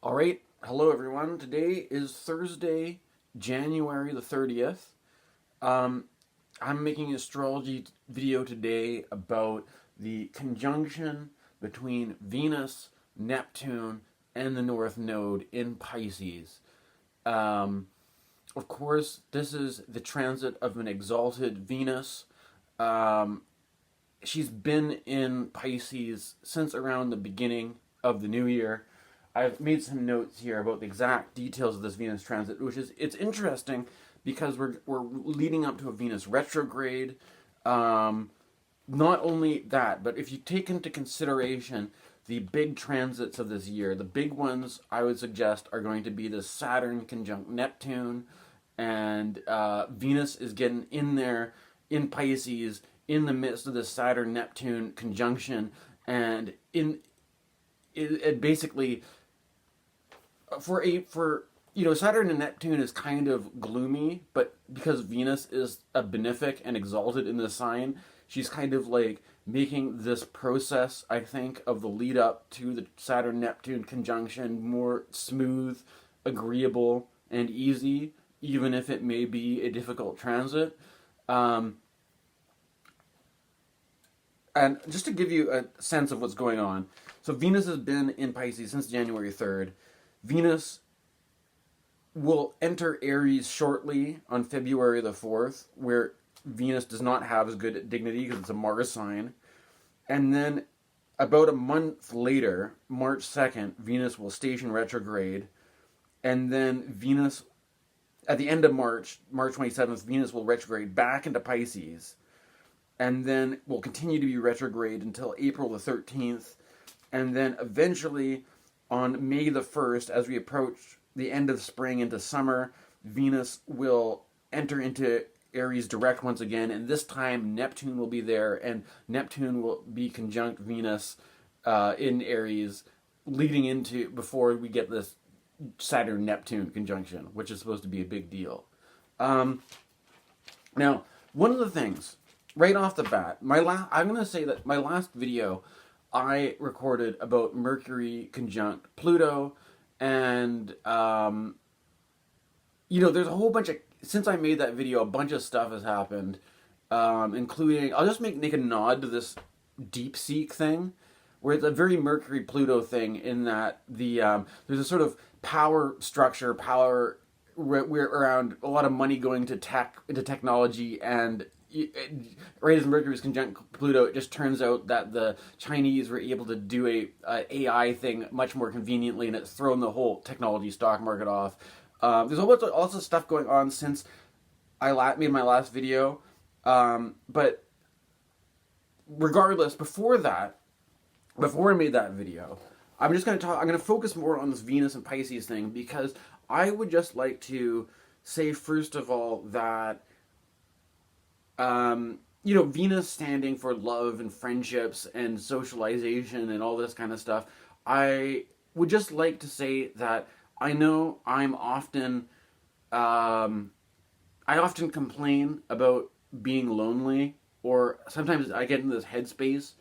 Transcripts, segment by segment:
All right, hello everyone. Today is Thursday, January the 30th. I'm making an astrology video today about the conjunction between Venus, Neptune, and the North Node in Pisces. Of course, this is the transit of an exalted Venus. She's been in Pisces since around the beginning of the new year. I've made some notes here about the exact details of this Venus transit, it's interesting because we're leading up to a Venus retrograde. Not only that, but if you take into consideration the big transits of this year, the big ones I would suggest are going to be the Saturn conjunct Neptune, and Venus is getting in there in Pisces in the midst of the Saturn Neptune conjunction, and it basically Saturn and Neptune is kind of gloomy, but because Venus is a benefic and exalted in this sign, she's kind of like making this process, I think, of the lead up to the Saturn Neptune conjunction more smooth, agreeable, and easy, even if it may be a difficult transit. And just to give you a sense of what's going on, so Venus has been in Pisces since January 3rd. Venus will enter Aries shortly on February the 4th, where Venus does not have as good dignity because it's a Mars sign. And then about a month later, March 2nd, Venus will station retrograde. And then Venus, at the end of March 27th, Venus will retrograde back into Pisces. And then will continue to be retrograde until April the 13th. And then eventually, on May the 1st, as we approach the end of spring into summer, Venus will enter into Aries direct once again, and this time Neptune will be there, and Neptune will be conjunct Venus in Aries, leading into before we get this Saturn-Neptune conjunction, which is supposed to be a big deal. Now, one of the things, right off the bat, I'm going to say that my last video I recorded about Mercury conjunct Pluto, and there's a whole bunch of, since I made that video, a bunch of stuff has happened, including, I'll just make a nod to this DeepSeek thing, where it's a very Mercury Pluto thing in that there's a sort of power structure, we're around a lot of money going to into technology, and right as Mercury is conjunct Pluto, it just turns out that the Chinese were able to do a AI thing much more conveniently, and it's thrown the whole technology stock market off. There's a whole bunch of also stuff going on since I made my last video, but regardless, before I made that video, I'm going to focus more on this Venus and Pisces thing, because I would just like to say, first of all, that Venus standing for love and friendships and socialization and all this kind of stuff, I would just like to say that I know I often complain about being lonely, or sometimes I get in this headspace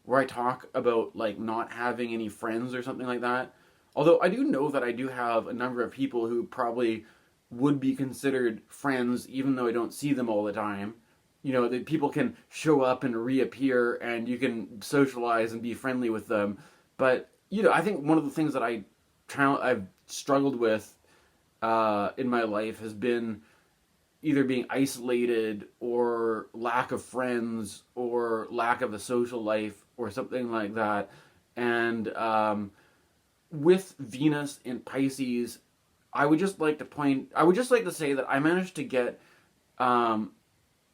where I talk about like not having any friends or something like that. Although I do know that I do have a number of people who probably would be considered friends, even though I don't see them all the time. That people can show up and reappear, and you can socialize and be friendly with them. But I think one of the things that I've struggled with in my life has been either being isolated, or lack of friends, or lack of a social life, or something like that. And with Venus in Pisces, I would just like to say that I managed to get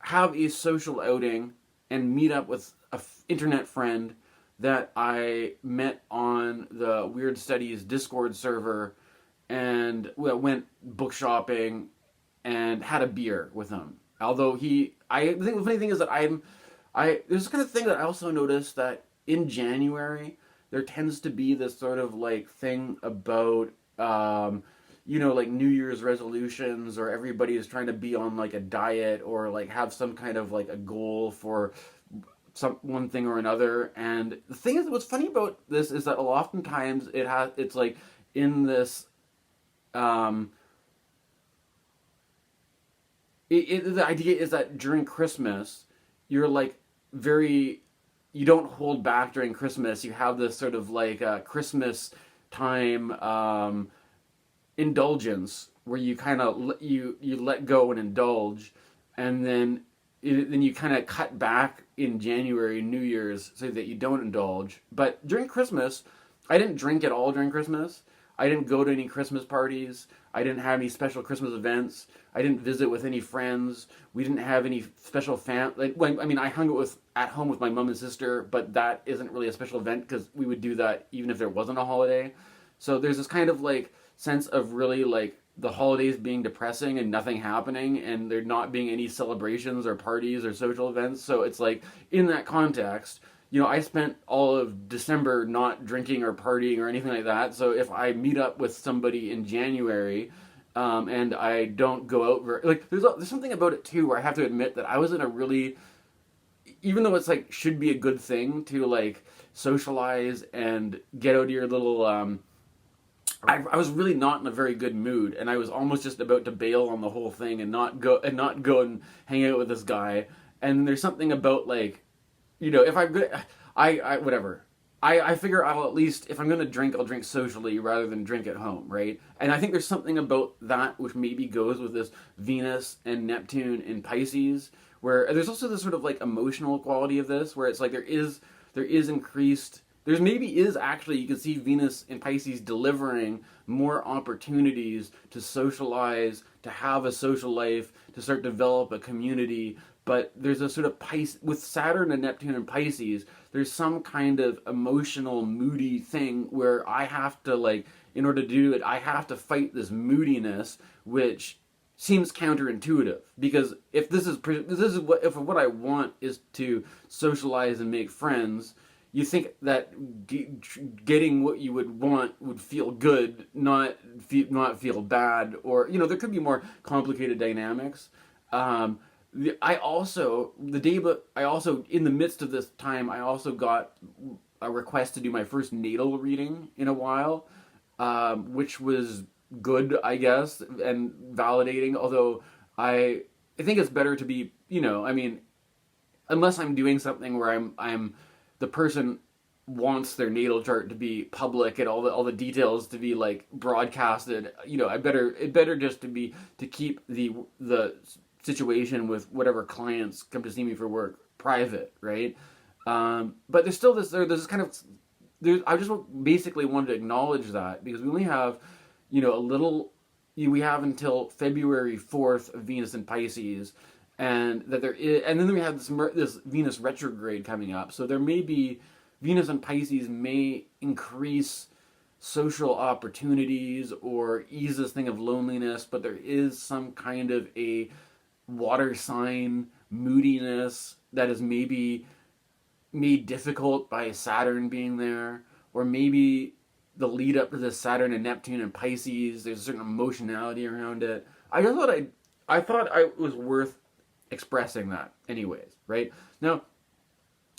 have a social outing and meet up with an internet friend that I met on the Weird Studies Discord server, and went book shopping and had a beer with him. Although I think the funny thing is that there's this kind of thing that I also noticed, that in January there tends to be this sort of like thing about like New Year's resolutions, or everybody is trying to be on like a diet, or like have some kind of like a goal for one thing or another. And the thing is, what's funny about this is that oftentimes it's like in this, the idea is that during Christmas, you're like you don't hold back during Christmas. You have this sort of like Christmas time indulgence where you kind of you let go and indulge, and then you kind of cut back in January, New Year's, so that you don't indulge. But during Christmas, I didn't drink at all during Christmas. I didn't go to any Christmas parties. I didn't have any special Christmas events. I didn't visit with any friends. We didn't have any special I hung out at home with my mom and sister, but that isn't really a special event because we would do that even if there wasn't a holiday. So there's this kind of like sense of really like the holidays being depressing and nothing happening, and there not being any celebrations or parties or social events. So it's like, in that context, I spent all of December not drinking or partying or anything like that. So if I meet up with somebody in January, and I don't go out there's something about it too where I have to admit that I was in a really, even though it's like should be a good thing to like socialize and get out of your little I was really not in a very good mood, and I was almost just about to bail on the whole thing and not go and hang out with this guy. And there's something about like, if I'm good, whatever. I figure I'll at least, if I'm going to drink, I'll drink socially rather than drink at home, right? And I think there's something about that which maybe goes with this Venus and Neptune in Pisces, where there's also this sort of like emotional quality of this, where it's like there is increased. There's maybe is actually, you can see Venus in Pisces delivering more opportunities to socialize, to have a social life, to start to develop a community. But there's a sort of with Saturn and Neptune and Pisces, there's some kind of emotional, moody thing where I have to like, in order to do it, I have to fight this moodiness, which seems counterintuitive. Because if what I want is to socialize and make friends, you think that getting what you would want would feel good, not feel bad, or there could be more complicated dynamics. I also in the midst of this time, I also got a request to do my first natal reading in a while, which was good, I guess, and validating. Although I think it's better to be, unless I'm doing something where I'm the person wants their natal chart to be public and all the details to be like broadcasted. It better just to keep the situation with whatever clients come to see me for work private, right? But there's still this kind of I just basically wanted to acknowledge that, because we only have we have until February 4th of Venus in Pisces. And then we have this Venus retrograde coming up. So there may be, Venus and Pisces may increase social opportunities or ease this thing of loneliness, but there is some kind of a water sign moodiness that is maybe made difficult by Saturn being there, or maybe the lead up to this Saturn and Neptune and Pisces, there's a certain emotionality around it. I thought it was worth expressing that anyways, right? Now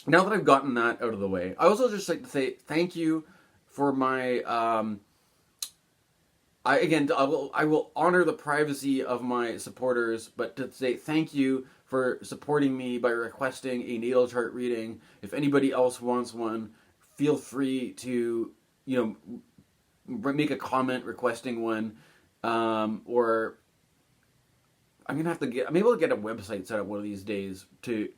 that I've gotten that out of the way, I also just like to say thank you for my I will honor the privacy of my supporters, but to say thank you for supporting me by requesting a natal chart reading. If anybody else wants one, feel free to make a comment requesting one, or I'm able to get a website set up one of these days to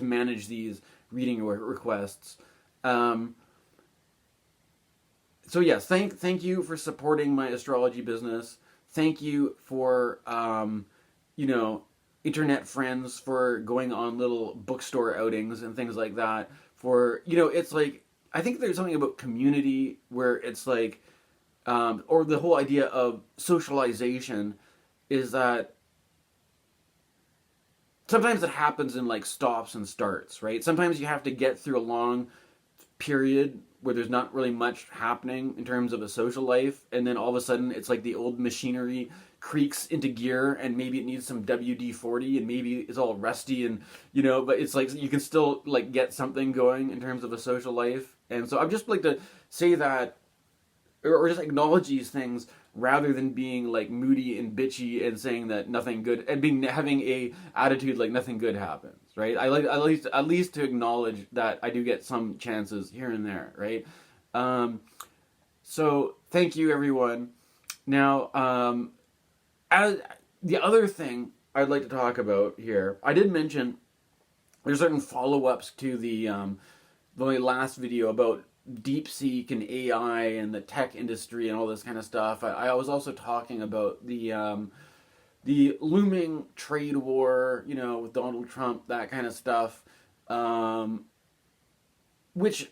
manage these reading requests. So yes, thank you for supporting my astrology business. Thank you for internet friends for going on little bookstore outings and things like that. For it's like, I think there's something about community where it's like, or the whole idea of socialization is that sometimes it happens in like stops and starts, right? Sometimes you have to get through a long period where there's not really much happening in terms of a social life, and then all of a sudden it's like the old machinery creaks into gear, and maybe it needs some WD-40, and maybe it's all rusty, and but it's like you can still like get something going in terms of a social life. And so I'd just like to say that or just acknowledge these things rather than being like moody and bitchy and saying that nothing good and having a attitude like nothing good happens, right? I like at least to acknowledge that I do get some chances here and there, right? So thank you, everyone. Now, the other thing I'd like to talk about here, I did mention there's certain follow-ups to the last video about DeepSeek and AI and the tech industry and all this kind of stuff. I was also talking about the looming trade war, with Donald Trump, that kind of stuff, which,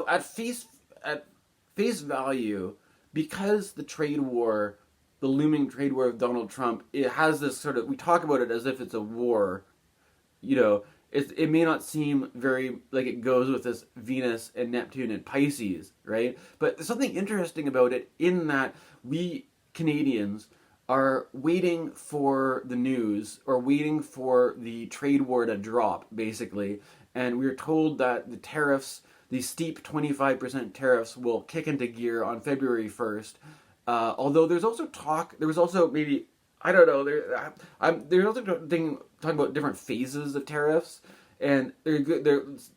at face value, because the trade war, the looming trade war of Donald Trump, it has this sort of, we talk about it as if it's a war, it may not seem very like it goes with this Venus and Neptune and Pisces, right? But there's something interesting about it in that we Canadians are waiting for the news or waiting for the trade war to drop, basically. And we're told that the tariffs, the steep 25% tariffs, will kick into gear on February 1st. Although there was also maybe, I don't know, there's also talking about different phases of tariffs, and there's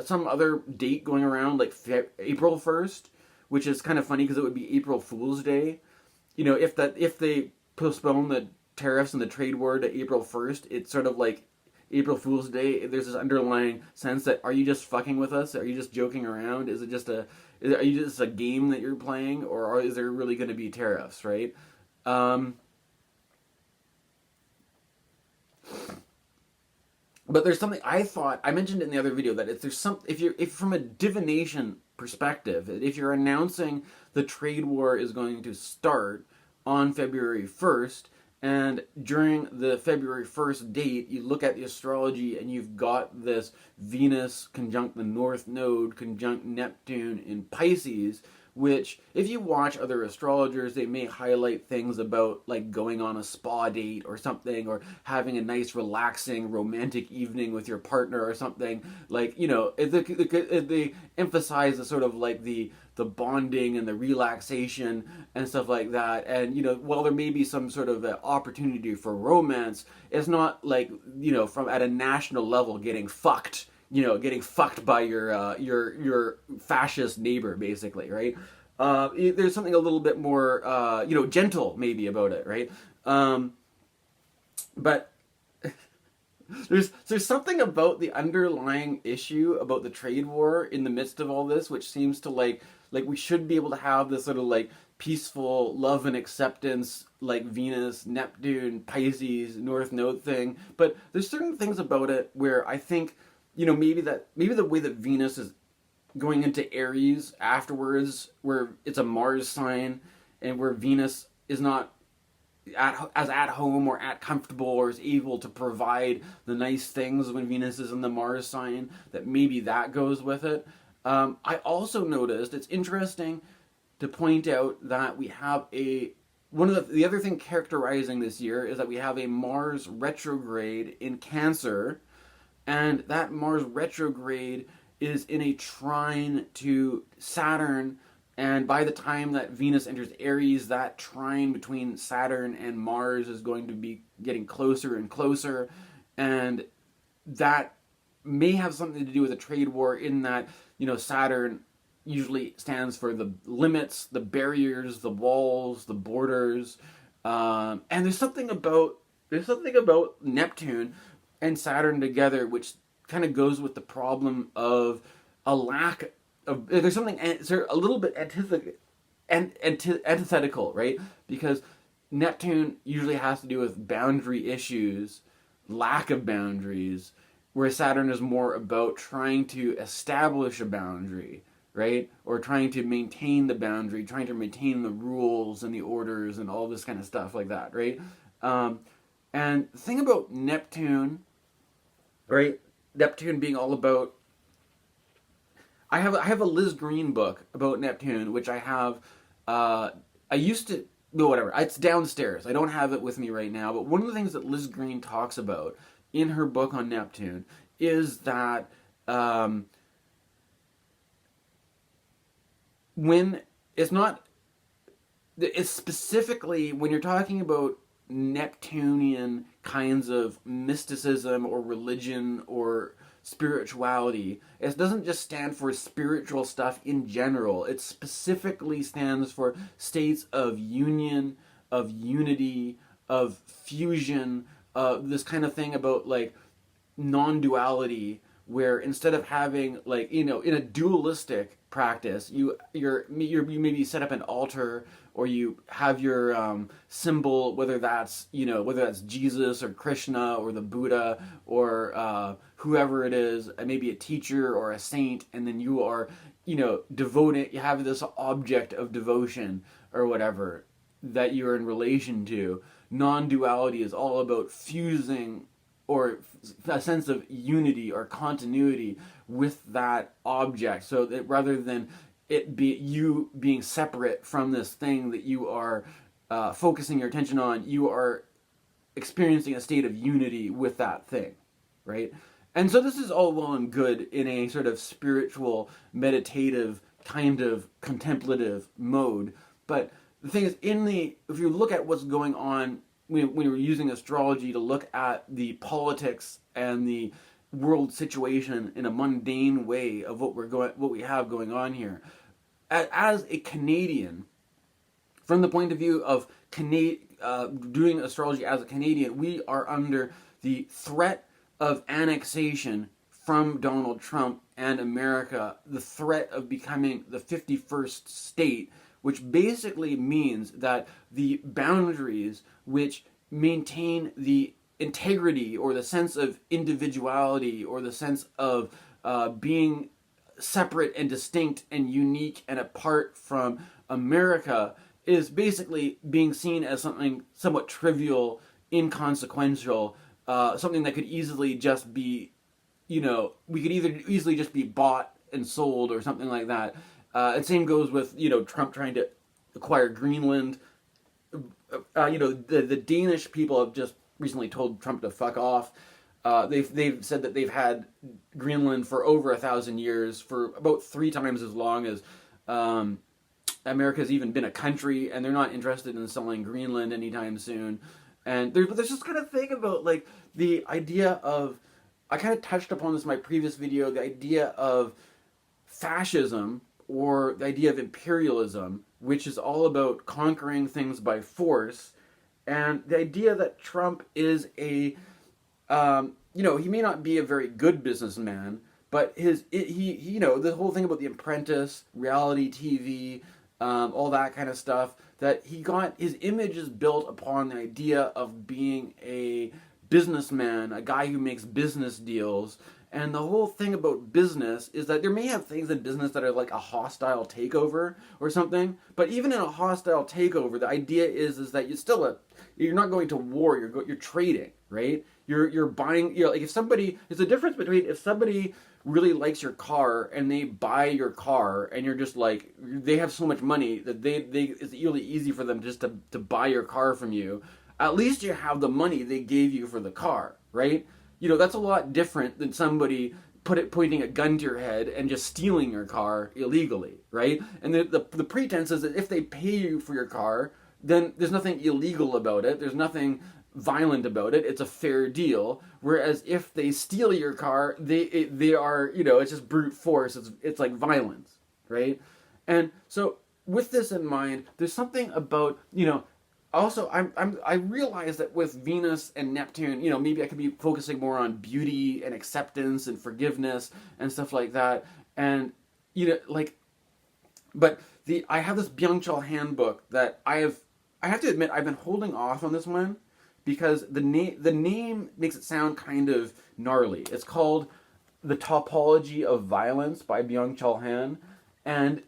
some other date going around, like April 1st, which is kind of funny because it would be April Fool's Day. If they postpone the tariffs and the trade war to April 1st, it's sort of like April Fool's Day. There's this underlying sense that, are you just fucking with us? Are you just joking around? Are you just a game that you're playing, or is there really going to be tariffs, right? But there's something I mentioned in the other video, that if from a divination perspective, if you're announcing the trade war is going to start on February 1st, and during the February 1st date, you look at the astrology and you've got this Venus conjunct the North Node, conjunct Neptune in Pisces, which, if you watch other astrologers, they may highlight things about like going on a spa date or something, or having a nice relaxing romantic evening with your partner or something. Like, they emphasize the sort of like the bonding and the relaxation and stuff like that. And, while there may be some sort of opportunity for romance, it's not like, from at a national level getting fucked by your fascist neighbor, basically, right? There's something a little bit more, gentle maybe about it, right? But there's something about the underlying issue about the trade war in the midst of all this, which seems to like we should be able to have this sort of like peaceful love and acceptance, like Venus, Neptune, Pisces, North Node thing. But there's certain things about it where I think, maybe the way that Venus is going into Aries afterwards, where it's a Mars sign, and where Venus is not as at home or at comfortable or is able to provide the nice things when Venus is in the Mars sign, that maybe that goes with it. I also noticed, it's interesting to point out that we have one of the other thing characterizing this year is that we have a Mars retrograde in Cancer, and that Mars retrograde is in a trine to Saturn, and by the time that Venus enters Aries, that trine between Saturn and Mars is going to be getting closer and closer, and that may have something to do with a trade war, in that, Saturn usually stands for the limits, the barriers, the walls, the borders, and there's something about Neptune and Saturn together, which kind of goes with the problem of a lack of. There's a little bit antithetical, right? Because Neptune usually has to do with boundary issues, lack of boundaries, where Saturn is more about trying to establish a boundary, right? Or trying to maintain the boundary, trying to maintain the rules and the orders and all this kind of stuff like that, right? And the thing about Neptune, right? Neptune being all about. I have a Liz Greene book about Neptune, which I have. I used to. No, whatever. It's downstairs. I don't have it with me right now. But one of the things that Liz Greene talks about in her book on Neptune is that when it's not, it's specifically when you're talking about Neptunian kinds of mysticism or religion or spirituality, it doesn't just stand for spiritual stuff in general. It specifically stands for states of union, of unity, of fusion, this kind of thing about like non-duality, where instead of having like, you know, in a dualistic practice, you maybe set up an altar, or you have your symbol, whether that's, you know, whether that's Jesus or Krishna or the Buddha or whoever it is, maybe a teacher or a saint, and then you are, you know, devoted, you have this object of devotion or whatever that you're in relation to. Non-duality is all about fusing or a sense of unity or continuity with that object, so that rather than it be you being separate from this thing that you are focusing your attention on, you are experiencing a state of unity with that thing, right? And so this is all well and good in a sort of spiritual, meditative, kind of contemplative mode, but the thing is, if you look at what's going on when we're using astrology to look at the politics and the world situation in a mundane way of what we have going on here, as a Canadian, from the point of view of doing astrology as a Canadian, we are under the threat of annexation from Donald Trump and America, the threat of becoming the 51st state, which basically means that the boundaries which maintain the integrity or the sense of individuality or the sense of being separate and distinct and unique and apart from America is basically being seen as something somewhat trivial, inconsequential, something that could easily just be, you know, we could either easily just be bought and sold or something like that. And same goes with, you know, Trump trying to acquire Greenland. You know, the Danish people have just recently told Trump to fuck off. They've said that they've had Greenland for over 1,000 years, for about 3 times as long as America's even been a country, and they're not interested in selling Greenland anytime soon. And there's this kind of thing about like the idea of, I kind of touched upon this in my previous video, the idea of fascism or the idea of imperialism, which is all about conquering things by force, and the idea that Trump is a you know, he may not be a very good businessman, but he you know, the whole thing about The Apprentice, reality TV, all that kind of stuff, that he got his image is built upon the idea of being a businessman, a guy who makes business deals. And the whole thing about business is that there may have things in business that are like a hostile takeover or something, but even in a hostile takeover, the idea is that you're not going to war, you're trading, right? You're buying, you know, like if somebody, there's a difference between if somebody really likes your car and they buy your car and you're just like, they have so much money that it's really easy for them just to buy your car from you. At least you have the money they gave you for the car, right? You know, that's a lot different than somebody pointing a gun to your head and just stealing your car illegally, right? And the pretense is that if they pay you for your car, then there's nothing illegal about it. There's nothing violent about it. It's a fair deal. Whereas if they steal your car, they are, you know, it's just brute force. It's like violence, right? And so with this in mind, there's something about, you know, also, I realize that with Venus and Neptune, you know, maybe I could be focusing more on beauty and acceptance and forgiveness and stuff like that. And, you know, like, but I have this Byung Chul Han book that I have to admit, I've been holding off on this one because the name makes it sound kind of gnarly. It's called The Topology of Violence by Byung Chul Han. And,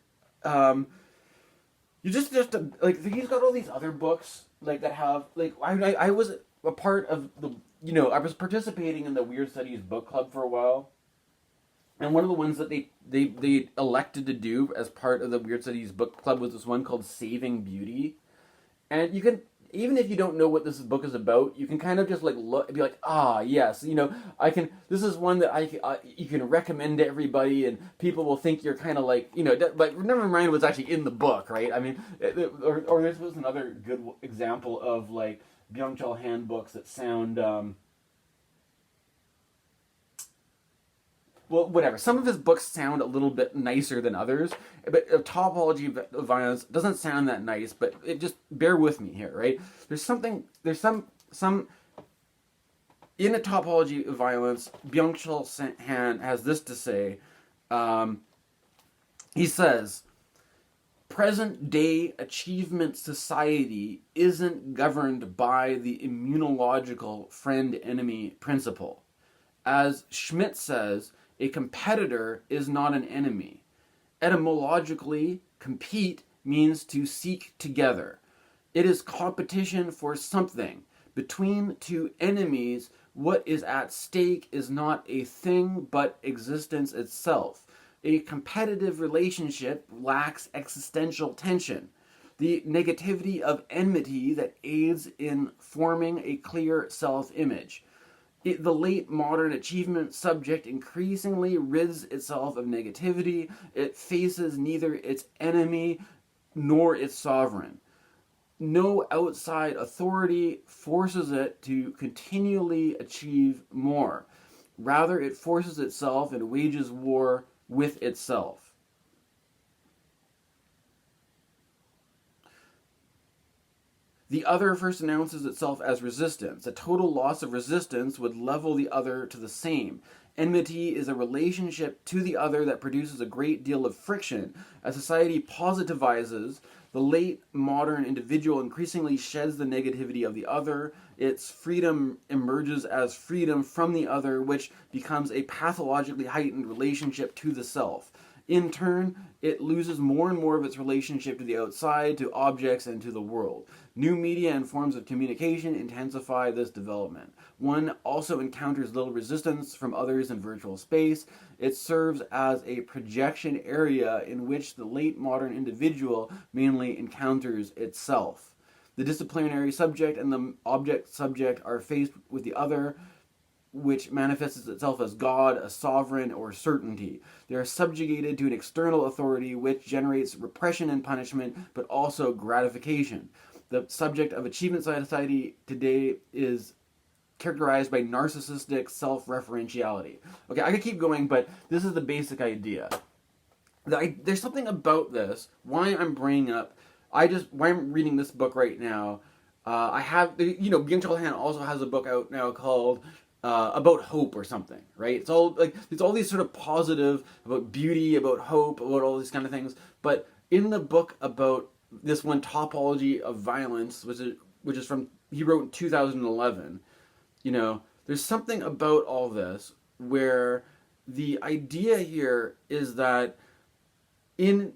you just like, he's got all these other books like that have like, I was a part of the, you know, I was participating in the Weird Studies book club for a while, and one of the ones that they elected to do as part of the Weird Studies book club was this one called Saving Beauty, and even if you don't know what this book is about, you can kind of just like look, be like, yes, I can. This is one that you can recommend to everybody, and people will think you're kind of like, like never mind what's actually in the book, right? I mean, or this was another good example of like Byung Chul Han books that sound. Well, whatever. Some of his books sound a little bit nicer than others, but Topology of Violence doesn't sound that nice. But it just bear with me here, right? There's some in a Topology of Violence. Byung Chul Han has this to say. He says, present-day achievement society isn't governed by the immunological friend-enemy principle. As Schmidt says, a competitor is not an enemy. Etymologically, compete means to seek together. It is competition for something. Between two enemies, what is at stake is not a thing but existence itself. A competitive relationship lacks existential tension, the negativity of enmity that aids in forming a clear self-image. The late modern achievement subject increasingly rids itself of negativity. It faces neither its enemy nor its sovereign. No outside authority forces it to continually achieve more. Rather, it forces itself and wages war with itself. The other first announces itself as resistance. A total loss of resistance would level the other to the same. Enmity is a relationship to the other that produces a great deal of friction. As society positivizes, the late modern individual increasingly sheds the negativity of the other. Its freedom emerges as freedom from the other, which becomes a pathologically heightened relationship to the self. In turn, it loses more and more of its relationship to the outside, to objects, and to the world. New media and forms of communication intensify this development. One also encounters little resistance from others in virtual space. It serves as a projection area in which the late modern individual mainly encounters itself. The disciplinary subject and the object subject are faced with the other, which manifests itself as God, a sovereign, or certainty. They are subjugated to an external authority which generates repression and punishment, but also gratification. The subject of achievement society today is characterized by narcissistic self-referentiality. Okay, I could keep going, but this is the basic idea. There's something about this, why I'm bringing up, why I'm reading this book right now. I have, Byung Chul Han also has a book out now called about hope or something, right? It's all these sort of positive, about beauty, about hope, about all these kind of things. But in the book about this one, Topology of Violence, which is from, he wrote in 2011, there's something about all this where the idea here is that in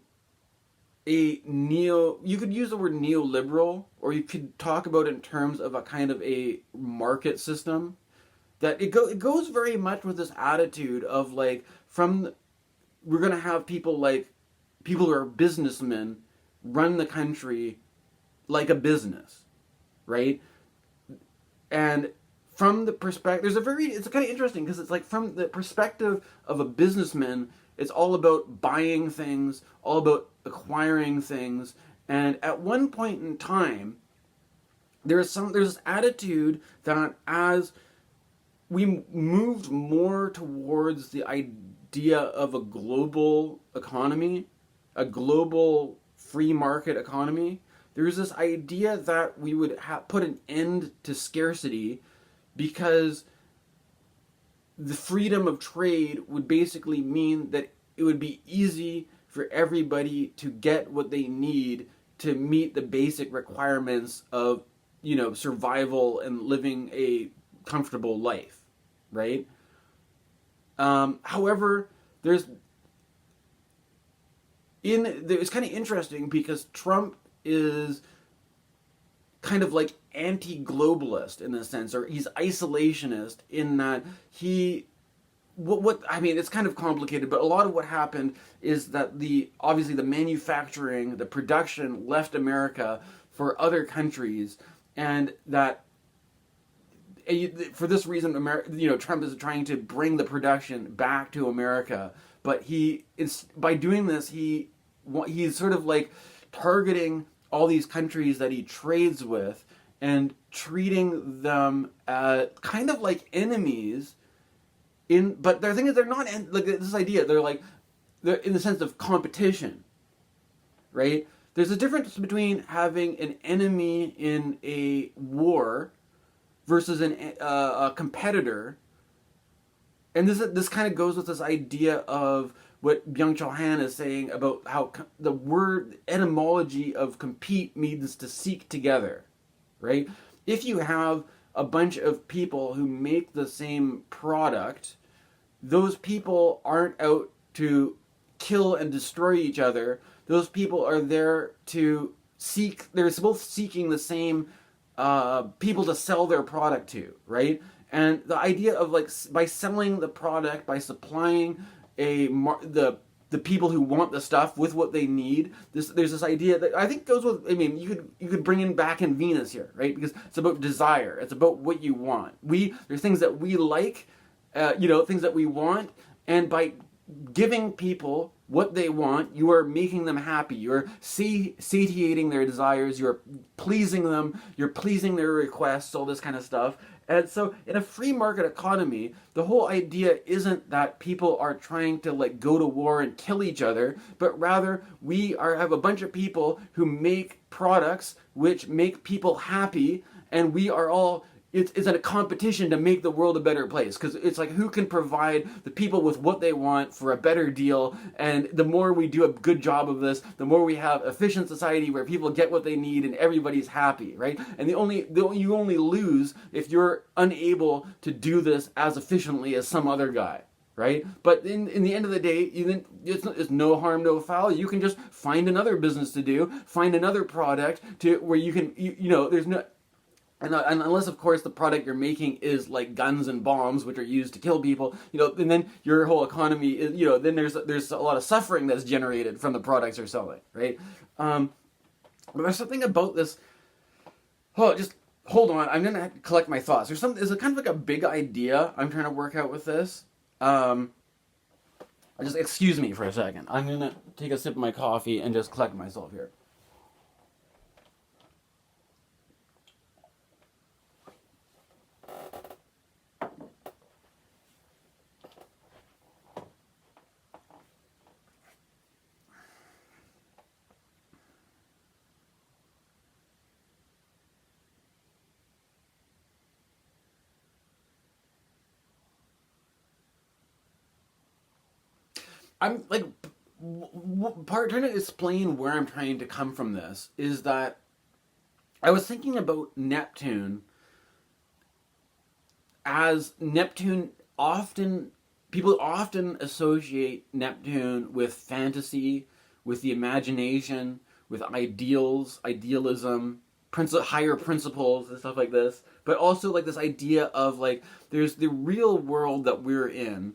you could use the word neoliberal, or you could talk about it in terms of a kind of a market system, that it goes very much with this attitude of like, we're going to have people who are businessmen run the country like a business, right? And from the perspective, it's kind of interesting because it's like from the perspective of a businessman, it's all about buying things, all about acquiring things. And at one point in time, there's this attitude that as we moved more towards the idea of a global economy, a global free market economy, there's this idea that we would put an end to scarcity, because the freedom of trade would basically mean that it would be easy for everybody to get what they need to meet the basic requirements of, survival and living a comfortable life, right? However, it's kind of interesting because Trump is kind of like anti-globalist in a sense, or he's isolationist in that it's kind of complicated, but a lot of what happened is that obviously the manufacturing, the production left America for other countries, and that for this reason, Trump is trying to bring the production back to America. But by doing this, he's sort of like targeting all these countries that he trades with and treating them kind of like enemies. But the thing is, they're not like this idea. They're in the sense of competition, right? There's a difference between having an enemy in a war versus a competitor. And this kind of goes with this idea of what Byung Chul Han is saying about how the word etymology of compete means to seek together, right? If you have a bunch of people who make the same product, those people aren't out to kill and destroy each other. Those people are there to seek, they're both seeking the same people to sell their product to, right? And the idea of like by selling the product, by supplying the people who want the stuff with what they need, there's this idea that I think goes with. I mean, you could bring in back in Venus here, right? Because it's about desire. It's about what you want. There's things that we like, things that we want, and by giving people what they want, you are making them happy. You're satiating their desires. You're pleasing them. You're pleasing their requests. All this kind of stuff. And so in a free market economy, the whole idea isn't that people are trying to like go to war and kill each other, but rather have a bunch of people who make products which make people happy, and we are all it's a competition to make the world a better place, because it's like who can provide the people with what they want for a better deal. And the more we do a good job of this, the more we have efficient society where people get what they need and everybody's happy, right? And you only lose if you're unable to do this as efficiently as some other guy, right? But in the end of the day, it's no harm, no foul. You can just find another business to do, find another product where you can, there's no. And unless, of course, the product you're making is like guns and bombs, which are used to kill people, and then your whole economy is, then there's a lot of suffering that's generated from the products you're selling, right? But there's something about this. Oh, just hold on. I'm gonna collect my thoughts. There's kind of like a big idea I'm trying to work out with this. Just excuse me for a second. I'm gonna take a sip of my coffee and just collect myself here. I'm like trying to explain where I'm trying to come from. This is that I was thinking about Neptune as Neptune. People often associate Neptune with fantasy, with the imagination, with idealism, higher principles and stuff like this. But also like this idea of like there's the real world that we're in,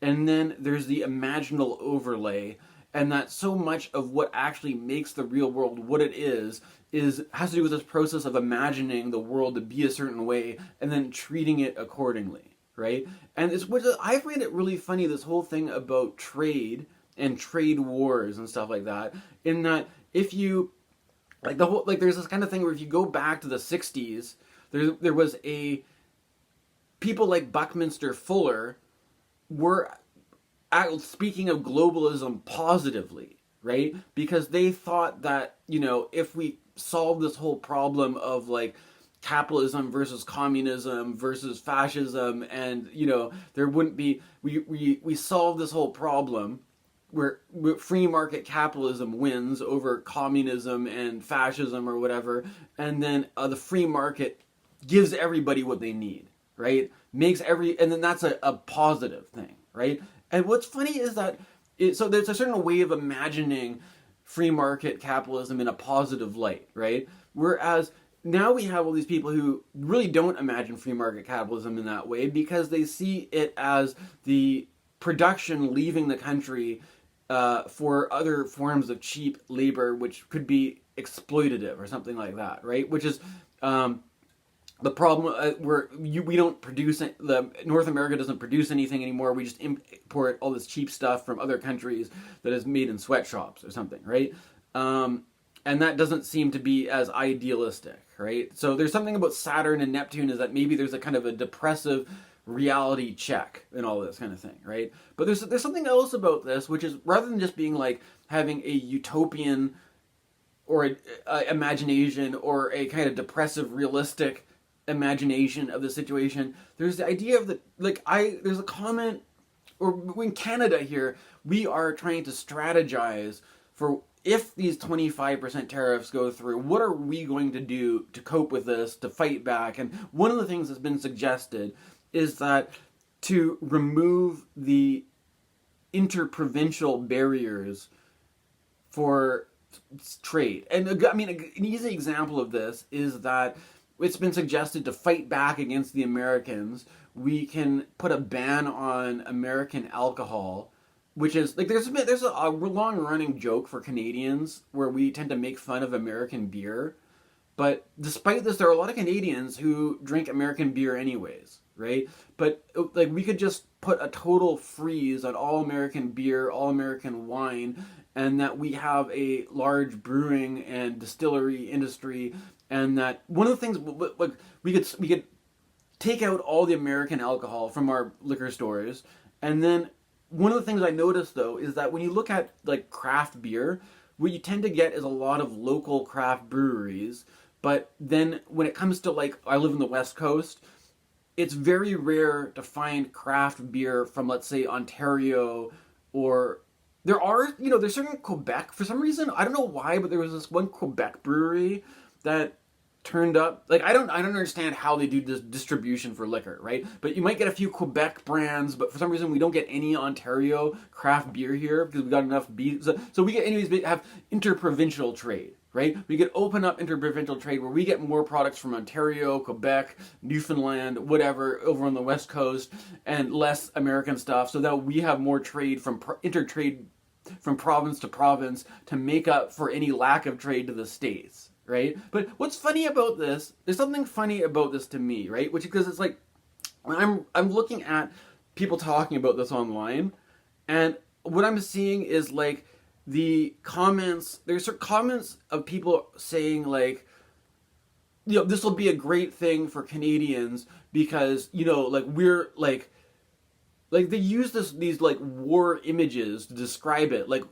and then there's the imaginal overlay, and that so much of what actually makes the real world what it is has to do with this process of imagining the world to be a certain way and then treating it accordingly, right? And I find it really funny, this whole thing about trade and trade wars and stuff like that, in that if you there's this kind of thing where if you go back to the 60s, there was people like Buckminster Fuller were speaking of globalism positively, right? Because they thought that, if we solve this whole problem of like capitalism versus communism versus fascism, and there wouldn't be, we solve this whole problem where free market capitalism wins over communism and fascism or whatever, and then the free market gives everybody what they need, right? And then that's a positive thing, right? And what's funny is that so there's a certain way of imagining free market capitalism in a positive light, right? Whereas now we have all these people who really don't imagine free market capitalism in that way, because they see it as the production leaving the country for other forms of cheap labor, which could be exploitative or something like that, right? Which is the problem where we don't produce, North America doesn't produce anything anymore. We just import all this cheap stuff from other countries that is made in sweatshops or something, right? And that doesn't seem to be as idealistic, right? So there's something about Saturn and Neptune is that maybe there's a kind of a depressive reality check and all this kind of thing, right? But there's something else about this, which is rather than just being like having a utopian or a imagination or a kind of depressive realistic imagination of the situation, there's the idea of there's a comment, or in Canada here, we are trying to strategize for if these 25% tariffs go through, what are we going to do to cope with this, to fight back? And one of the things that's been suggested is that to remove the interprovincial barriers for trade. And I mean, an easy example of this is that it's been suggested to fight back against the Americans, we can put a ban on American alcohol, which is like there's a long running joke for Canadians where we tend to make fun of American beer, but despite this, there are a lot of Canadians who drink American beer anyways, right? But like we could just put a total freeze on all American beer, all American wine, and that we have a large brewing and distillery industry, and that one of the things like we could take out all the American alcohol from our liquor stores, and then one of the things I noticed though is that when you look at like craft beer, what you tend to get is a lot of local craft breweries, but then when it comes to like, I live in the West Coast, it's very rare to find craft beer from, let's say, Ontario, or there are, there's certain Quebec, for some reason, I don't know why, but there was this one Quebec brewery that turned up, like I don't understand how they do this distribution for liquor, right? But you might get a few Quebec brands, but for some reason we don't get any Ontario craft beer here because we got enough beef. So we get, anyways, we have interprovincial trade, right? We could open up interprovincial trade where we get more products from Ontario, Quebec, Newfoundland, whatever, over on the West Coast, and less American stuff, so that we have more trade from intertrade from province to province to make up for any lack of trade to the States. Right? But what's funny about this, there's something funny about this to me, right? Which, because it's like, I'm looking at people talking about this online, and what I'm seeing is like the comments, there's certain comments of people saying like, this will be a great thing for Canadians because, like we're like they use these like war images to describe it, like,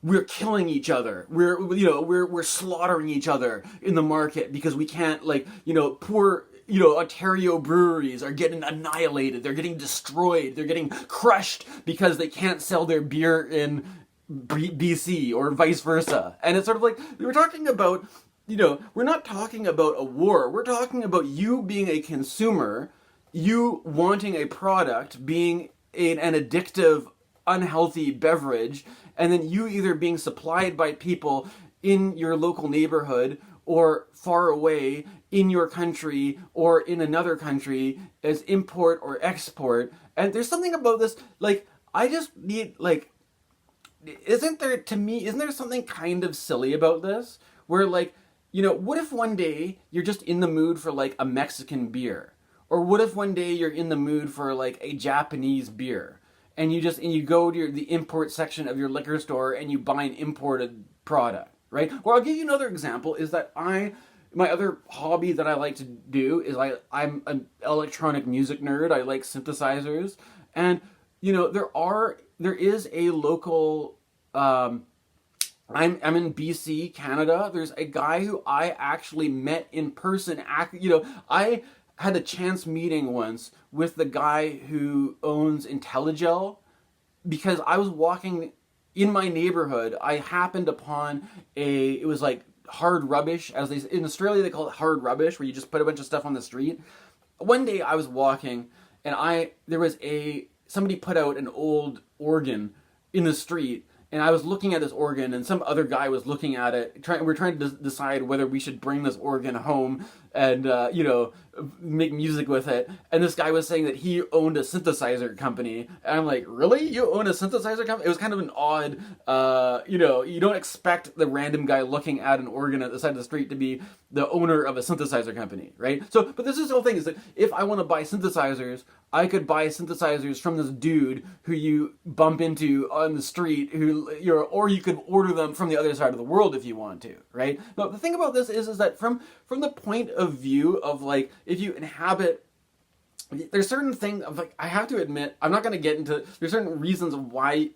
we're killing each other. We're slaughtering each other in the market because we can't, like, poor, Ontario breweries are getting annihilated. They're getting destroyed. They're getting crushed because they can't sell their beer in BC or vice versa. And it's sort of like, we were talking about, we're not talking about a war. We're talking about you being a consumer, you wanting a product, being an addictive, unhealthy beverage, and then you either being supplied by people in your local neighborhood or far away in your country or in another country as import or export. And there's something about this, like, I just need, like, isn't there something kind of silly about this? Where, like, what if one day you're just in the mood for, like, a Mexican beer? Or what if one day you're in the mood for, like, a Japanese beer? And you go to the import section of your liquor store and you buy an imported product, right? Or I'll give you another example, is that my other hobby that I like to do is I'm an electronic music nerd. I like synthesizers. And, there is a local, I'm in BC, Canada. There's a guy who I actually met in person. I had a chance meeting once with the guy who owns IntelliGel, because I was walking in my neighborhood. I happened upon it was like hard rubbish, in Australia they call it hard rubbish, where you just put a bunch of stuff on the street. One day I was walking and somebody put out an old organ in the street, and I was looking at this organ, and some other guy was looking at it. We're trying to decide whether we should bring this organ home and make music with it. And this guy was saying that he owned a synthesizer company, and I'm like, really? You own a synthesizer company? It was kind of an odd, you don't expect the random guy looking at an organ at the side of the street to be the owner of a synthesizer company, right? So, but this is the whole thing, is that if I want to buy synthesizers, I could buy synthesizers from this dude who you bump into on the street, or you could order them from the other side of the world if you want to, right? But the thing about this is that from the point of view of like, if you inhabit, there's certain things of like, I have to admit, I'm not going to get into, there's certain reasons of why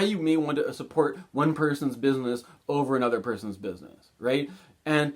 you may want to support one person's business over another person's business, right? And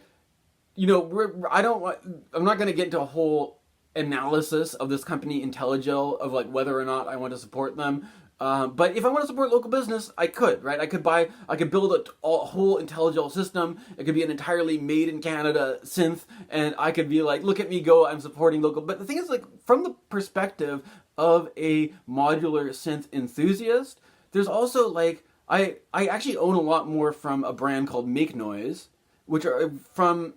I'm not going to get into a whole analysis of this company Intelligel of like whether or not I want to support them. But if I want to support local business, I could, right? I could build a whole Intelligel system. It could be an entirely made in Canada synth, and I could be like, look at me go, I'm supporting local. But the thing is, like, from the perspective of a modular synth enthusiast, there's also like, I actually own a lot more from a brand called Make Noise, which are from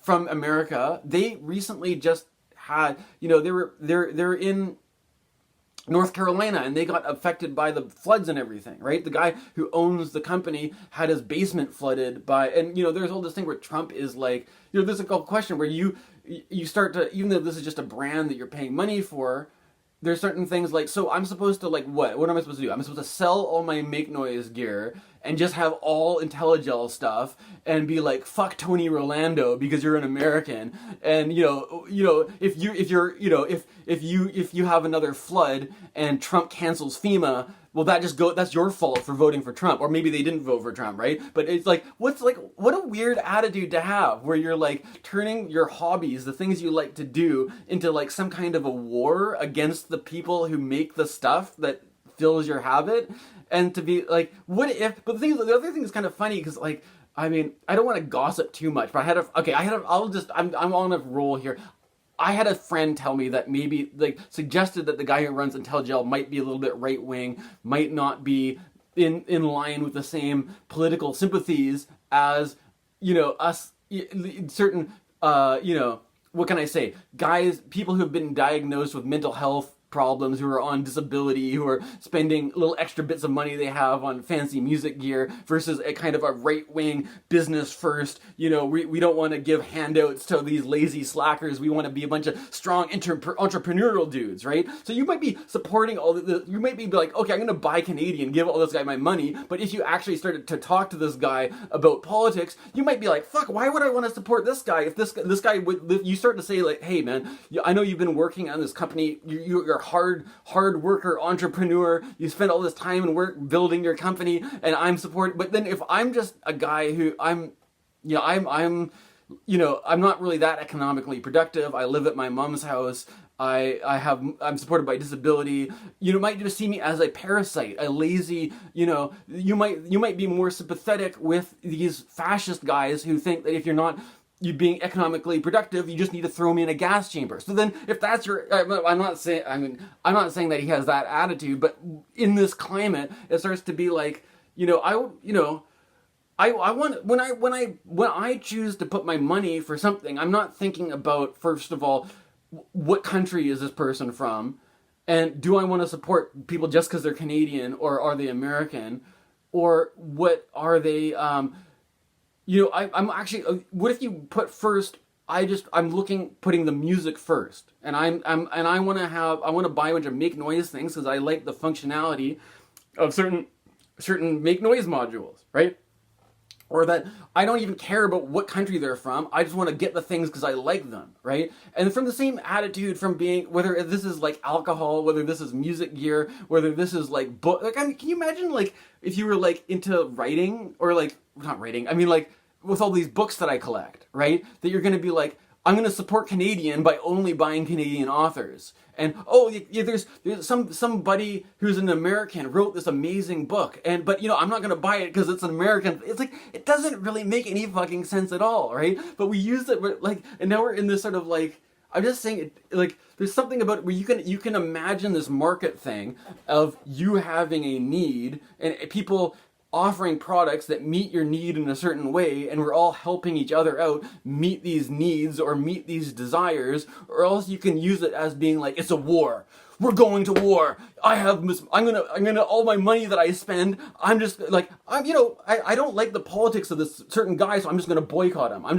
America. They recently just had, they're in North Carolina, and they got affected by the floods and everything, right? The guy who owns the company had his basement flooded by, and there's all this thing where Trump is like, there's a question where you start to, even though this is just a brand that you're paying money for, there's certain things like, so I'm supposed to like, what am I supposed to do? I'm supposed to sell all my Make Noise gear and just have all Intelligel stuff and be like, fuck Tony Rolando because you're an American. And if you have another flood and Trump cancels FEMA, well, that's your fault for voting for Trump. Or maybe they didn't vote for Trump, right? But it's like, what a weird attitude to have, where you're like turning your hobbies, the things you like to do, into like some kind of a war against the people who make the stuff that fills your habit. And to be like, what if, but the other thing is kind of funny, because like, I mean, I don't want to gossip too much, but I'm on a roll here. I had a friend tell me that maybe, like, suggested that the guy who runs Intelligel might be a little bit right-wing, might not be in line with the same political sympathies as, us, certain, what can I say? Guys, people who have been diagnosed with mental health problems, who are on disability, who are spending little extra bits of money they have on fancy music gear, versus a kind of a right-wing business first, we don't want to give handouts to these lazy slackers, we want to be a bunch of strong entrepreneurial dudes, right? So you might be supporting all this, you might be like, okay, I'm going to buy Canadian, give all this guy my money, but if you actually started to talk to this guy about politics, you might be like, fuck, why would I want to support this guy if this guy would, you start to say like, hey man, I know you've been working on this company, you're hard worker, entrepreneur, you spend all this time and work building your company, and I'm supporting. But then if I'm just a guy who I'm not really that economically productive, I live at my mom's house, I'm supported by disability, you might just see me as a parasite, a lazy, you might be more sympathetic with these fascist guys who think that if you're not being economically productive, you just need to throw me in a gas chamber. So then, if that's your, I'm not saying that he has that attitude, but in this climate, it starts to be like, I want, when I choose to put my money for something, I'm not thinking about, first of all, what country is this person from, and do I want to support people just because they're Canadian, or are they American, or what are they? I'm actually, what if you put first, putting the music first, and I want to buy a bunch of Make Noise things because I like the functionality of certain Make Noise modules, right? Or that I don't even care about what country they're from, I just want to get the things because I like them, right? And from the same attitude from being, whether this is like alcohol, whether this is music gear, whether this is like book, like, I mean, can you imagine like if you were like into writing, or like, not writing, I mean like with all these books that I collect, right? That you're going to be like, I'm going to support Canadian by only buying Canadian authors. And there's somebody who's an American wrote this amazing book, but I'm not going to buy it because it's an American. It's like, it doesn't really make any fucking sense at all, right? But we use it like, and now we're in this sort of like, I'm just saying, like, there's something about it where you can imagine this market thing of you having a need and people offering products that meet your need in a certain way, and we're all helping each other out meet these needs or meet these desires, or else you can use it as being like, it's a war. We're going to war. I'm gonna all my money that I spend, I'm just like, I don't like the politics of this certain guy, so I'm just gonna boycott him. I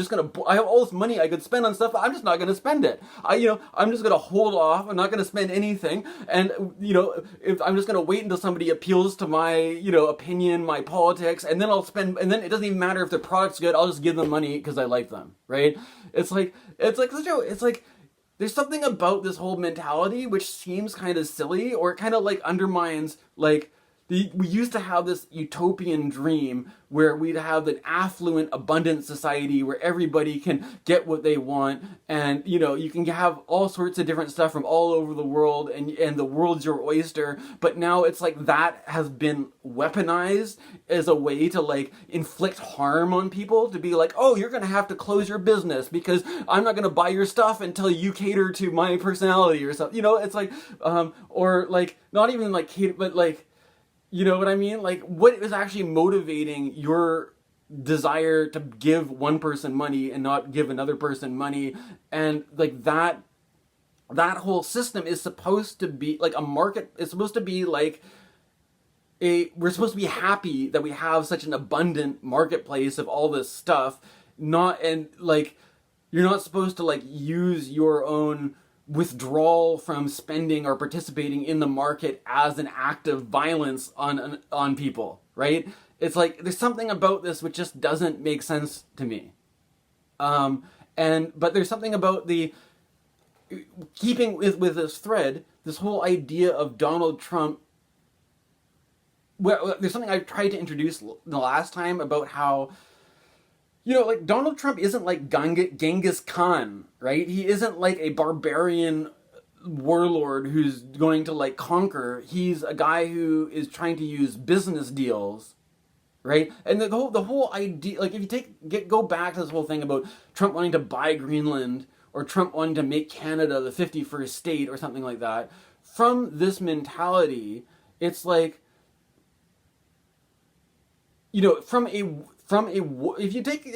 have all this money I could spend on stuff, I'm just not gonna spend it. I'm just gonna hold off. I'm not gonna spend anything, and if I'm just gonna wait until somebody appeals to my opinion, my politics, and then I'll spend, and then it doesn't even matter if the product's good. I'll just give them money because I like them, right? It's like there's something about this whole mentality which seems kind of silly, or it kind of like undermines, like, we used to have this utopian dream where we'd have an affluent, abundant society where everybody can get what they want, and you can have all sorts of different stuff from all over the world, and the world's your oyster. But now it's like that has been weaponized as a way to like inflict harm on people, to be like, oh, you're gonna have to close your business because I'm not gonna buy your stuff until you cater to my personality or something. It's like, or like, not even like cater, but like, you know what I mean? Like, what is actually motivating your desire to give one person money and not give another person money? And like that whole system is supposed to be like a market. It's supposed to be like we're supposed to be happy that we have such an abundant marketplace of all this stuff. You're not supposed to like use your own withdrawal from spending or participating in the market as an act of violence on people, right? It's like there's something about this which just doesn't make sense to me. But there's something about the keeping with this thread, this whole idea of Donald Trump. Well, there's something I tried to introduce the last time about how, like, Donald Trump isn't like Genghis Khan, right? He isn't like a barbarian warlord who's going to like conquer. He's a guy who is trying to use business deals, right? And the whole idea, like, if you go back to this whole thing about Trump wanting to buy Greenland, or Trump wanting to make Canada the 51st state or something like that, from this mentality, it's like, if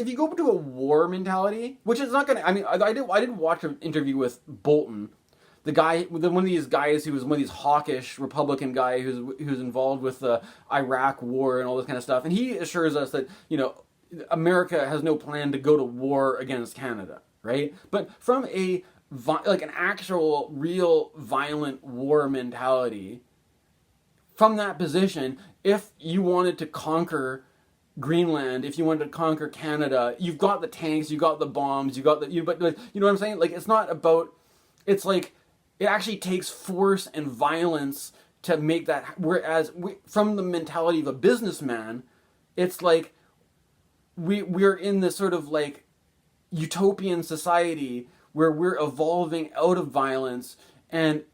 you go to a war mentality, which is not gonna. I mean, I did watch an interview with Bolton, one of these guys who was one of these hawkish Republican guy who's involved with the Iraq War and all this kind of stuff, and he assures us that America has no plan to go to war against Canada, right? But from an actual real violent war mentality, from that position, if you wanted to conquer Greenland, if you wanted to conquer Canada, you've got the tanks, you got the bombs, but you know what I'm saying? Like, it's not about, it's like, it actually takes force and violence to make that, whereas from the mentality of a businessman, it's like, we're in this sort of like utopian society where we're evolving out of violence, and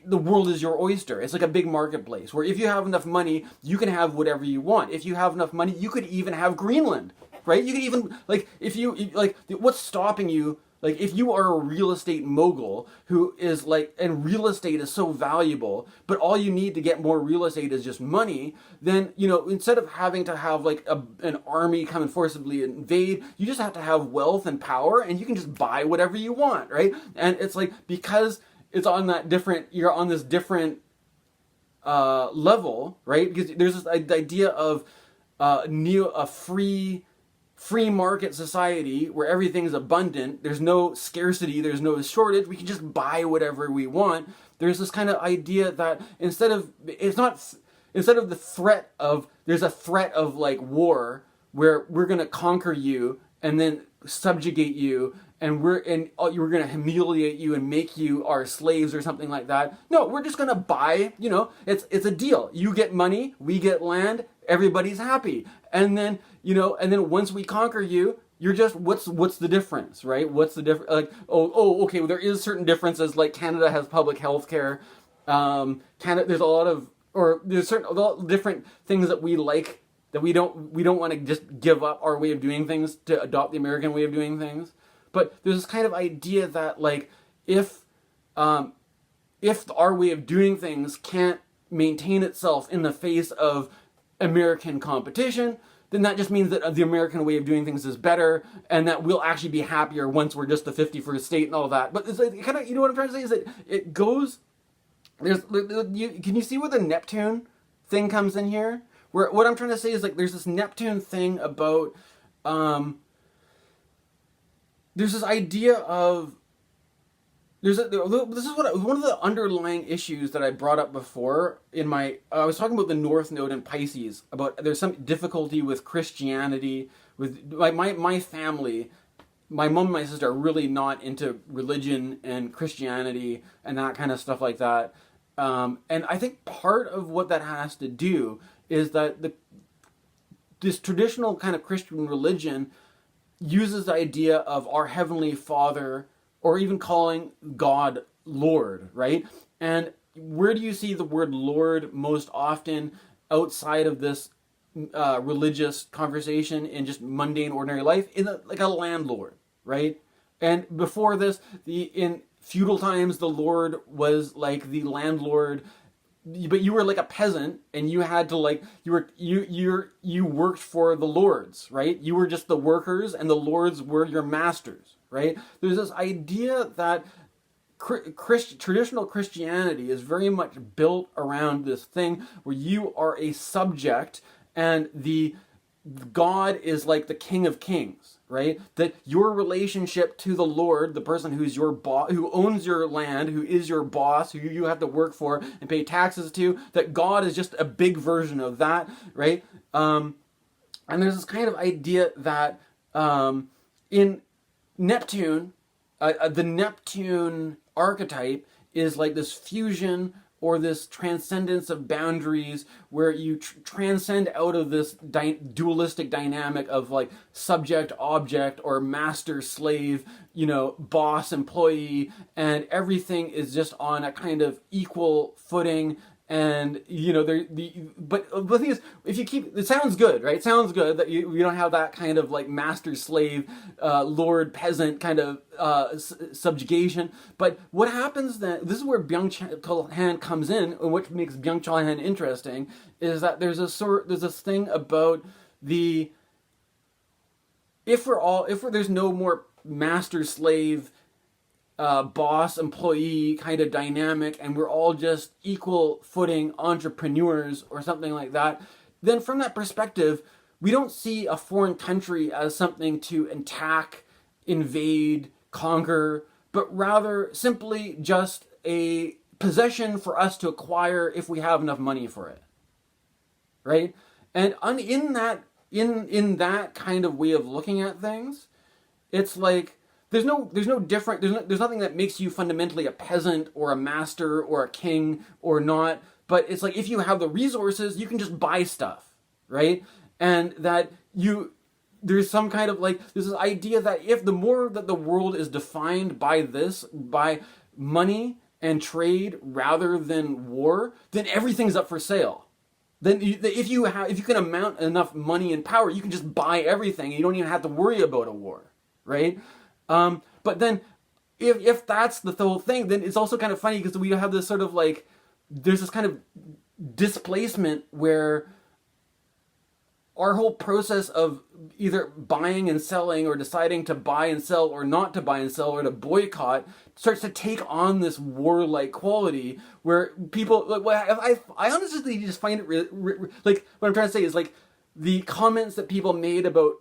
the world is your oyster. It's like a big marketplace where if you have enough money, you can have whatever you want. If you have enough money, you could even have Greenland, right? You could even, like, what's stopping you? Like, if you are a real estate mogul who is like, and real estate is so valuable, but all you need to get more real estate is just money, then, instead of having to have like an army come and forcibly invade, you just have to have wealth and power, and you can just buy whatever you want, right? And it's like, because it's on that different, you're on this different level, right? Because there's this idea of a free market society where everything is abundant. There's no scarcity, there's no shortage. We can just buy whatever we want. There's this kind of idea that instead of the threat of, there's a threat of like war where we're going to conquer you and then subjugate you, and we're going to humiliate you and make you our slaves or something like that. No, we're just going to buy, it's a deal. You get money, we get land, everybody's happy. And then, once we conquer you, you're just, what's the difference, right? What's the difference? Like, okay, well, there is certain differences, like Canada has public health care. Canada, there's a lot of different things that we like, that we don't want to just give up our way of doing things to adopt the American way of doing things. But there's this kind of idea that like if our way of doing things can't maintain itself in the face of American competition, then that just means that the American way of doing things is better, and that we'll actually be happier once we're just the 51st state and all that. But it's like, kind of, you know what I'm trying to say is that it goes. Can you see where the Neptune thing comes in here? Where what I'm trying to say is like there's this Neptune thing about there's this idea of this is one of the underlying issues that I brought up before in my I was talking about the North Node in Pisces, about there's some difficulty with Christianity, with my family. My mom and my sister are really not into religion and Christianity and that kind of stuff like that. And I think part of what that has to do is that this traditional kind of Christian religion uses the idea of our Heavenly Father, or even calling God Lord, right? And where do you see the word Lord most often outside of this religious conversation in just mundane, ordinary life? Like a landlord, right? And before this, in feudal times, the Lord was like the landlord, but you were like a peasant, and you had to like you worked for the lords, right? You were just the workers, and the lords were your masters, right? There's this idea that traditional Christianity is very much built around this thing where you are a subject, and the God is like the King of Kings, right? That your relationship to the Lord, the person who's your boss, who owns your land, who is your boss, who you have to work for and pay taxes to, that God is just a big version of that, right? And there's this kind of idea that in Neptune, the Neptune archetype is like this fusion or this transcendence of boundaries where you transcend out of this dualistic dynamic of like subject object or master slave, boss employee, and everything is just on a kind of equal footing. And but the thing is, if you keep, it sounds good, right? It sounds good that you don't have that kind of like master slave, lord peasant kind of subjugation. But what happens then? This is where Byung Chul Han comes in, and what makes Byung Chul Han interesting is that there's this thing about if there's no more master slave, boss employee kind of dynamic, and we're all just equal footing entrepreneurs or something like that, then from that perspective, we don't see a foreign country as something to attack, invade, conquer, but rather simply just a possession for us to acquire if we have enough money for it, right? And in that kind of way of looking at things, it's like there's nothing that makes you fundamentally a peasant or a master or a king or not. But it's like if you have the resources, you can just buy stuff, right? And that there's some kind of like there's this idea that if the more that the world is defined by money and trade rather than war, then everything's up for sale. Then if you can amount enough money and power, you can just buy everything, and you don't even have to worry about a war, right? But then, if that's the whole thing, then it's also kind of funny because we have this sort of like, there's this kind of displacement where our whole process of either buying and selling or deciding to buy and sell or not to buy and sell or to boycott starts to take on this warlike quality where people, I honestly just find it like, what I'm trying to say is like the comments that people made about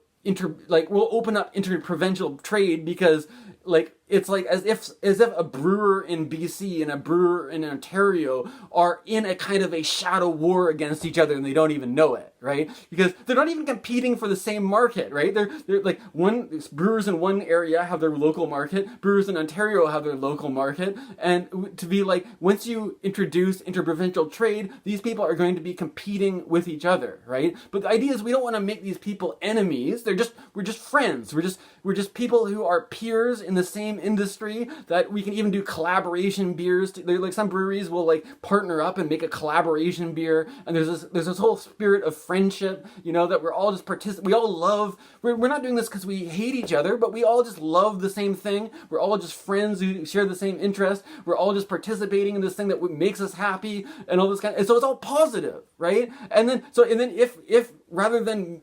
we'll open up interprovincial trade because like it's like as if a brewer in BC and a brewer in Ontario are in a kind of a shadow war against each other and they don't even know it, right? Because they're not even competing for the same market, right? They're like brewers in one area have their local market, brewers in Ontario have their local market, and to be like once you introduce interprovincial trade, these people are going to be competing with each other, right? But the idea is we don't want to make these people enemies. We're just friends. We're just people who are peers in the same same industry, that we can even do collaboration beers. Like some breweries will like partner up and make a collaboration beer, and there's this whole spirit of friendship, that we're all just we all love. We're not doing this because we hate each other, but we all just love the same thing. We're all just friends who share the same interest. We're all just participating in this thing that makes us happy and all this and so it's all positive, right? And then if rather than,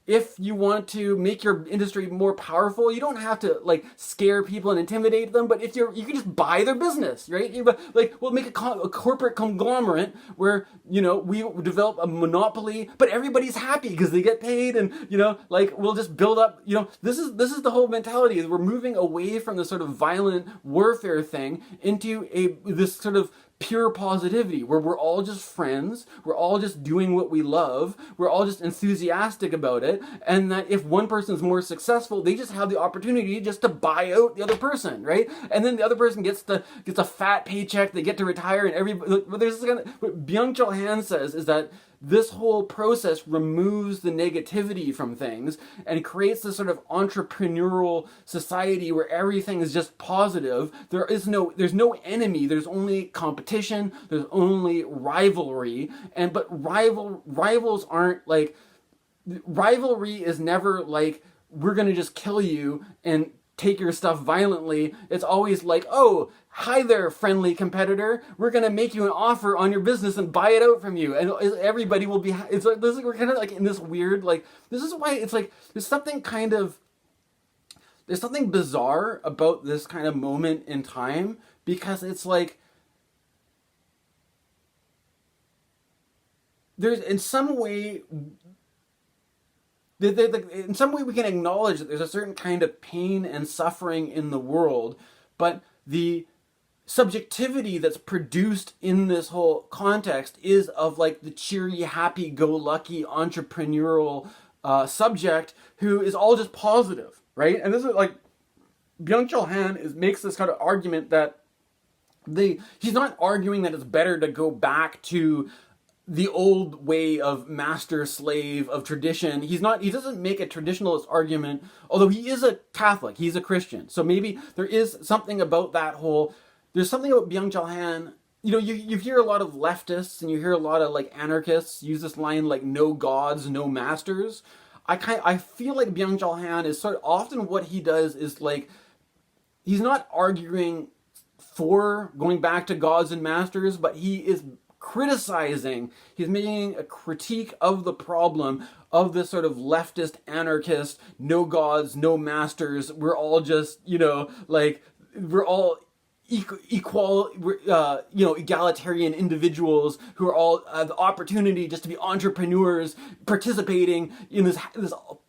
if you want to make your industry more powerful, you don't have to like scare people and intimidate them. But you can just buy their business, right? We'll make a corporate conglomerate where we develop a monopoly, but everybody's happy because they get paid, and we'll just build up. This is the whole mentality. We're moving away from this sort of violent warfare thing into this sort of pure positivity where we're all just friends, we're all just doing what we love, we're all just enthusiastic about it, and that if one person's more successful, they just have the opportunity just to buy out the other person, right? And then the other person gets a fat paycheck, they get to retire, and there's this what Byung Chul Han says is that this whole process removes the negativity from things and creates this sort of entrepreneurial society where everything is just positive. There's no enemy. There's only competition. There's only rivalry. But rivals aren't like, rivalry is never like, we're going to just kill you and take your stuff violently. It's always like, oh, hi there, friendly competitor. We're going to make you an offer on your business and buy it out from you. And everybody will be, it's like, we're kind of like in this weird, like, this is why it's like, there's something bizarre about this kind of moment in time, because it's like, there's in some way we can acknowledge that there's a certain kind of pain and suffering in the world, but the subjectivity that's produced in this whole context is of like the cheery, happy-go-lucky, entrepreneurial subject who is all just positive, right? And this is like, Byung Chul Han makes this kind of argument that he's not arguing that it's better to go back to the old way of master-slave, of tradition. He doesn't make a traditionalist argument, although he is a Catholic, he's a Christian. So maybe there is something about there's something about Byung Chul Han. You hear a lot of leftists and you hear a lot of like anarchists use this line like, no gods, no masters. I feel like Byung Chul Han is sort of often what he does is like, he's not arguing for going back to gods and masters, but he is criticizing, he's making a critique of the problem of this sort of leftist, anarchist, no gods, no masters, we're all just, we're all egalitarian individuals who are all have the opportunity just to be entrepreneurs, participating in this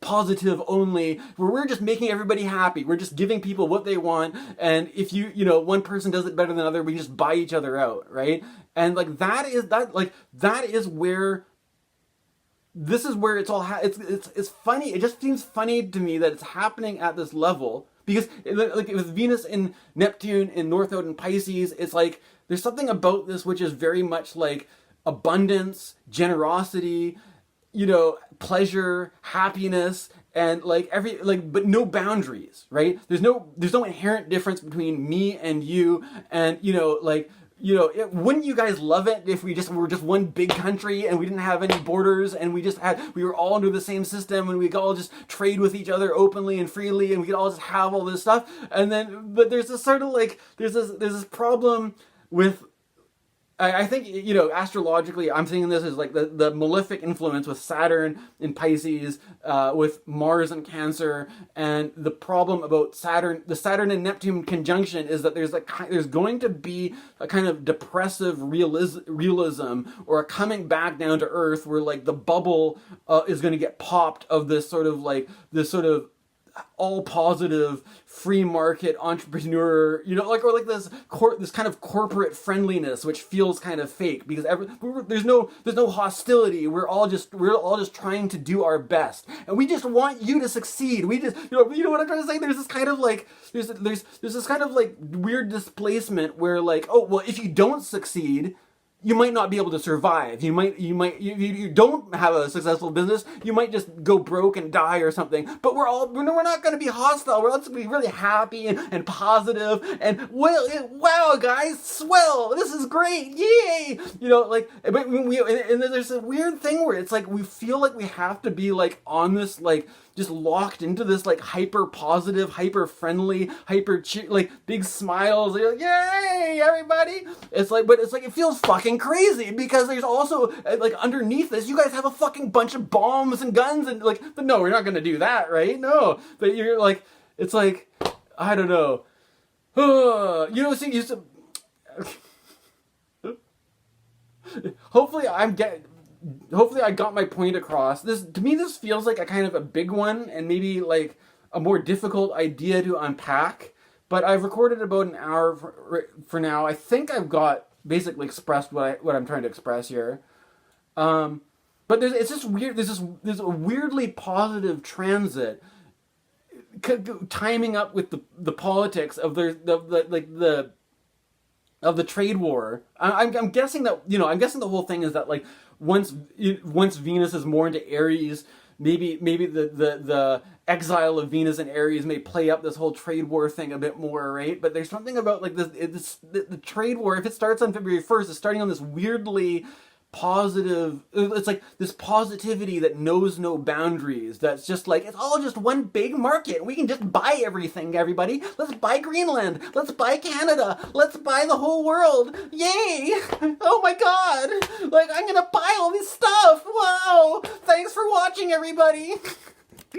positive only, where we're just making everybody happy. We're just giving people what they want, and if one person does it better than another, we just buy each other out, right? And like that is where this is where it's all it's funny. It just seems funny to me that it's happening at this level. Because like with Venus and Neptune in North Node and Pisces, it's like there's something about this which is very much like abundance, generosity, pleasure, happiness, and but no boundaries, right? There's no inherent difference between me and you, and wouldn't you guys love it if we were just one big country and we didn't have any borders, and we were all under the same system, and we could all just trade with each other openly and freely, and we could all just have all this stuff? But there's this sort of like, there's this problem with, I think, astrologically, I'm thinking this is like the malefic influence with Saturn in Pisces, with Mars in Cancer, and the problem about the Saturn and Neptune conjunction is that there's going to be a kind of depressive realism, or a coming back down to earth, where like the bubble is going to get popped of this sort of all positive free market entrepreneur, or this kind of corporate friendliness, which feels kind of fake, because there's no hostility. We're all just trying to do our best, and we just want you to succeed. We just, what I'm trying to say. There's this kind of like, there's this kind of like weird displacement where like, oh well, if you don't succeed, you might not be able to survive. You don't have a successful business. You might just go broke and die or something. But we're not going to be hostile. We're going to be really happy and positive and wow, guys, swell. This is great. Yay. You know, like, but and there's a weird thing where it's like we feel like we have to be like on this like just locked into this like hyper positive, hyper friendly, like big smiles. Like, yay, everybody! It's like, but it's like it feels fucking crazy because there's also like underneath this, you guys have a fucking bunch of bombs and guns and like, but no, we're not gonna do that, right? No, but you're like, it's like, I don't know. You know, see, hopefully I got my point across. To me, this feels like a kind of a big one and maybe like a more difficult idea to unpack. But I've recorded about an hour for now. I think I've got basically expressed what I'm trying to express here. But it's just weird. There's a weirdly positive transit timing up with the politics of the trade war. I'm guessing that, you know, I'm guessing the whole thing is that like once Venus is more into Aries, maybe the exile of Venus and Aries may play up this whole trade war thing a bit more, right? But there's something about like the trade war, if it starts on February 1st, it's starting on this weirdly positive, it's like this positivity that knows no boundaries, that's just like, it's all just one big market, we can just buy everything, everybody. Let's buy Greenland, let's buy Canada, let's buy the whole world, yay. Oh my god, like I'm gonna buy all this stuff. Wow, thanks for watching, everybody.